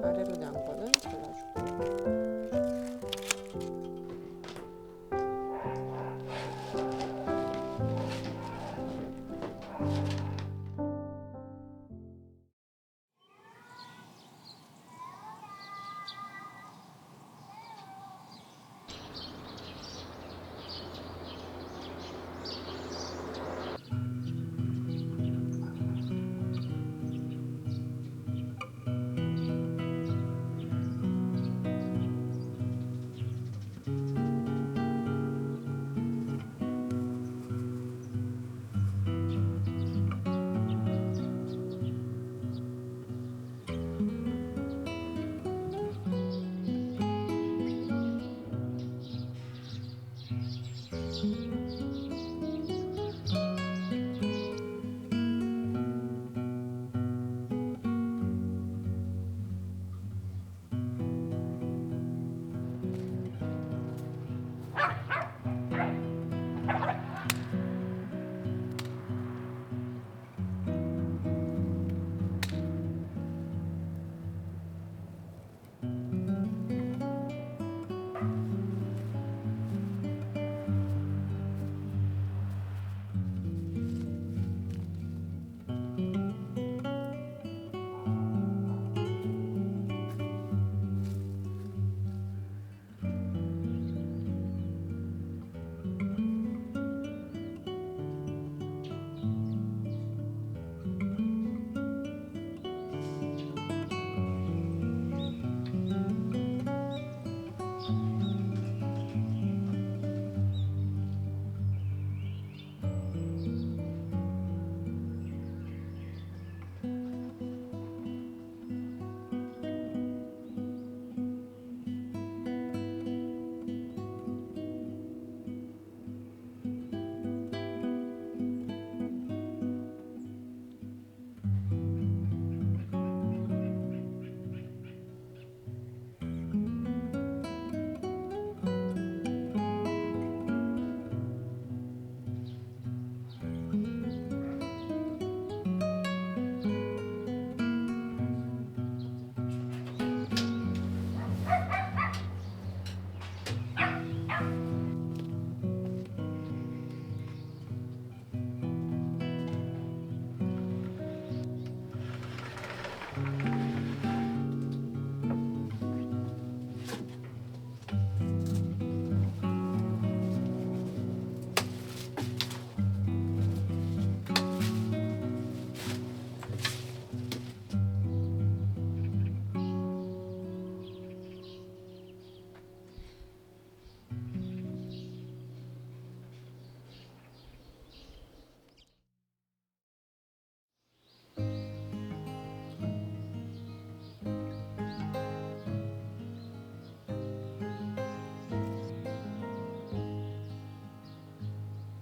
아래로 난 거는 잘라주고.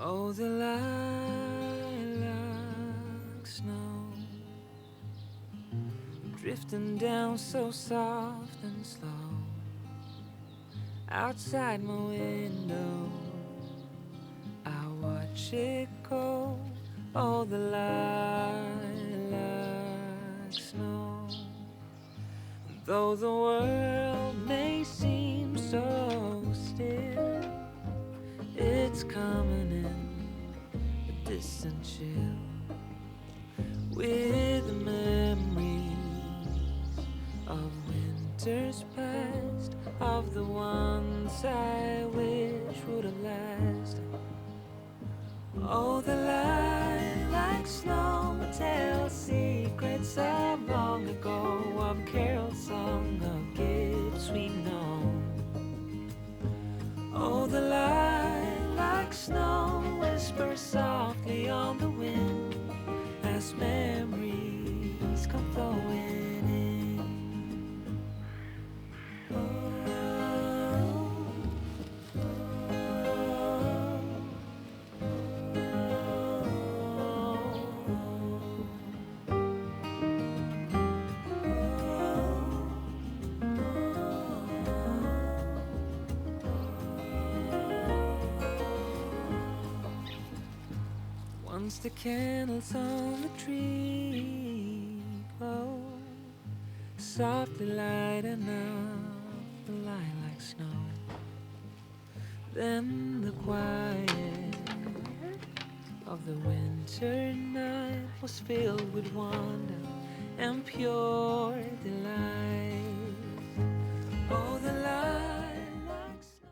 Oh, the lilac snow drifting down so soft and slow outside my window. I watch it go. Oh, the lilac snow. Though the world may seem so still, it's coming in a distant chill with the memories of winters past, of the ones I wish would have lasted. Oh, the lilac snow tells secrets of long ago, of carol song of gifts we know. Oh, the lilac snow whispers softly on the wind as memories come flowing in. Once the candles on the tree glow, softly lighting up the lilac snow. Then the quiet of the winter night was filled with wonder and pure delight. Oh, the lilac snow.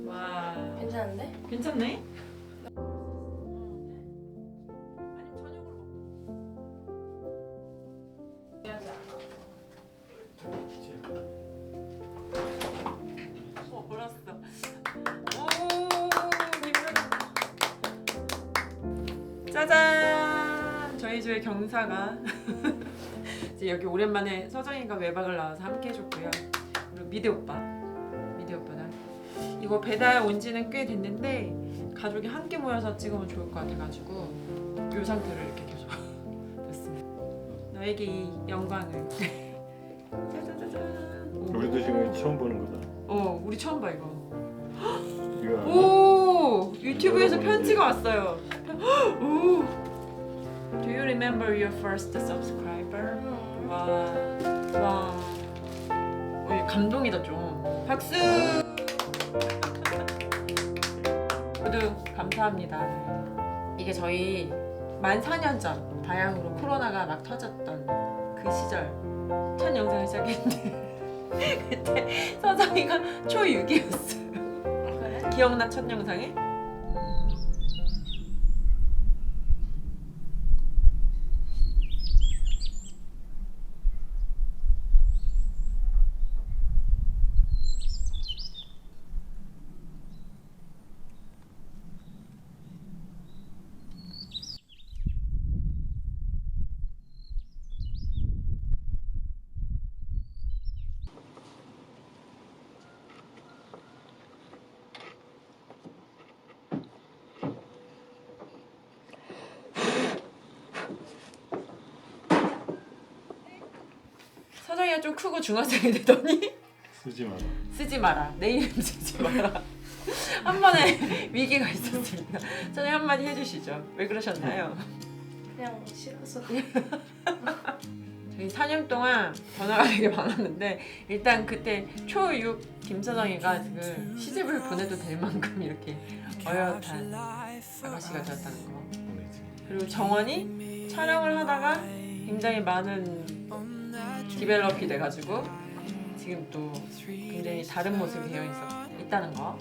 와, 괜찮은데? 괜찮네? 몰랐어. 오, 짜잔! 저희 집의 경사가 이제 여기 오랜만에 서정이가 외박을 나와서 함께 해줬고요. 그리고 미대 오빠랑 이거 배달 온 지는 꽤 됐는데 가족이 함께 모여서 찍으면 좋을 것 같아가지고 이 상태로 이렇게 계속 됐습니다. 너에게 이 영광을. 짜자자잔. 우리도 지금 처음 보는 거다. 우리 처음 봐 이거. 이거 오, 유튜브에서 편지가 왔어요. 오. Do you remember your first subscriber? 와, 와. 감동이다 좀. 박수. 모두 감사합니다. 이게 저희 만 4년 전 다양으로 코로나가 막 터졌던 그 시절 첫 영상을 시작했는데 그때 서정이가 초6이었어요. 그래? 기억나 첫 영상에? 서정이가 좀 크고 중학생이 되더니 쓰지 마라. 쓰지 마라. 내 이름 쓰지 마라. 한 번에 위기가 있었습니다. 서정이 한마디 해주시죠. 왜 그러셨나요? 그냥 싫어서. 저희 4년 동안 변화가 되게 많았는데 일단 그때 초6 김서정이가 지금 시집을 보내도 될 만큼 이렇게 어엿한 아가씨가 되었다는 거. 보내지. 그리고 정원이 촬영을 하다가 굉장히 많은 디벨롭이 돼가지고 지금 또 굉장히 다른 모습이 되어 있다는 거.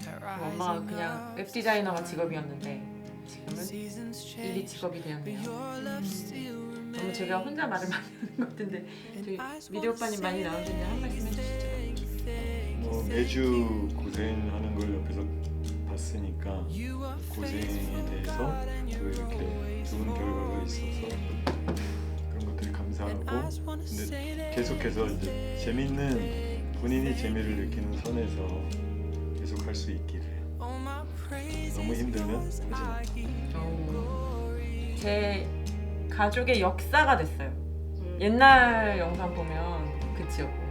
그리고 엄마가 그냥 웹 디자이너가 직업이었는데 지금은 일이 직업이 되었네요. 너무 제가 혼자 말을 많이 하는 것 같은데 저희 미디 오빠님 많이 나오는데 한 말씀 해주시죠. 뭐 매주 고생하는 걸 옆에서 봤으니까 고생에 대해서 또 이렇게 좋은 결과가 있어서 그런 것들이 감사하고 근데 계속해서 이제 재밌는 본인이 재미를 느끼는 선에서 계속 할 수 있기를 너무 힘들면 하지 마. 제 가족의 역사가 됐어요. 옛날 영상 보면 그치였고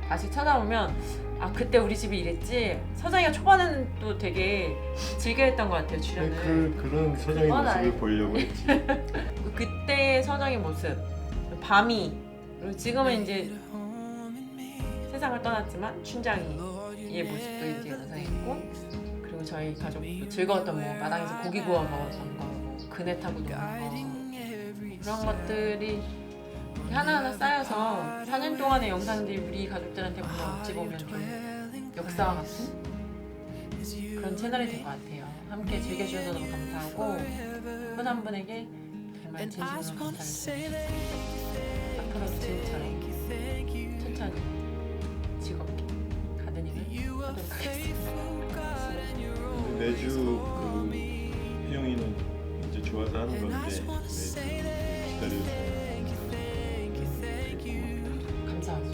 다시 찾아보면 아 그때 우리 집이 이랬지. 서정이가 초반에는 또 되게 즐겨했던 것 같아요 출연을. 그런 서정의 맞아요. 모습을 보려고 했지. 그때 서정의 모습, 밤이 그리고 지금은 이제 세상을 떠났지만 춘장이의 모습도 이제 영상에 있고 그리고 저희 가족도 즐거웠던 뭐 마당에서 고기 구워 먹었던 거, 그네 타고 노는 거 그런 것들이 하나하나 쌓여서 4년 동안의 영상들이 우리 가족들한테 보면 어찌 보면 좀 역사와 같은 그런 채널이 될 것 같아요. 함께 즐겨주셔서 너무 감사하고 한 분 한 분에게 정말 진심으로 감사드립니다. 앞으로도 지금처럼 천천히 즐겁게 가드닝을 하도록 하겠습니다. 근데 매주 그 혜영이는 이제 좋아서 하는 건데 매주 기다려주는 감사하죠.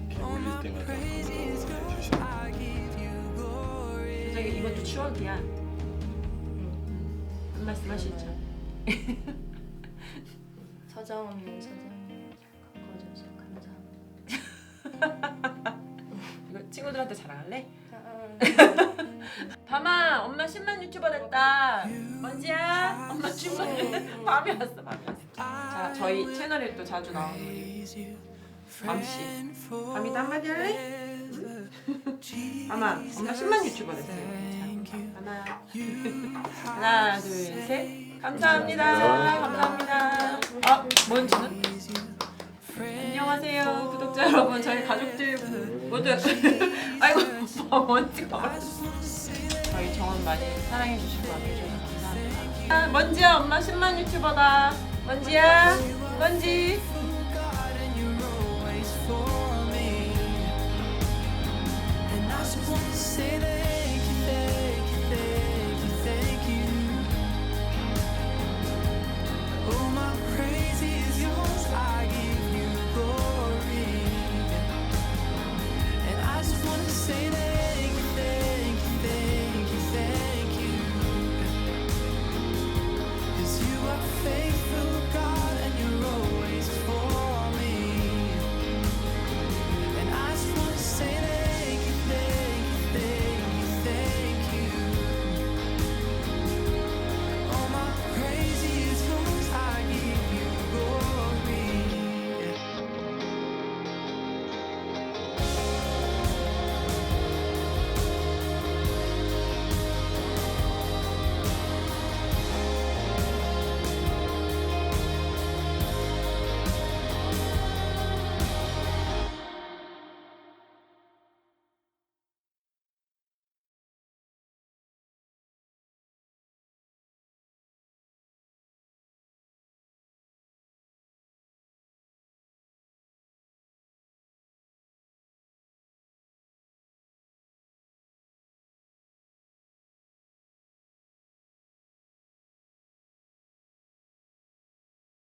이렇게 올릴 때마다 반가워해 주셔서 저기 이것도 추억이야. 한 말씀 하시죠. 서정 없는 서정 바꿔줘서 감사합니다. 이거 친구들한테 자랑할래? 아, 밤아, 엄마 10만 유튜버 됐다. 먼지야, 엄마 10만. 밤이 왔어, 밤이 왔어. 자, 저희 채널에 또 자주 나오는 우리 밤씨. 밤이도 한마디 할래? 응? 밤아, 엄마 10만 유튜버 됐어요. 자, 하나, 하나, 둘, 셋. 감사합니다. 감사합니다. 아, 먼지는? 안녕하세요, 구독자 여러분. 저희 가족들 모두 아이고, 먼지가. 저희 정원 많이 사랑해 주시고 함께 해주셔서 감사합니다. 먼지야, 엄마 10만 유튜버다. 먼지야, 먼지.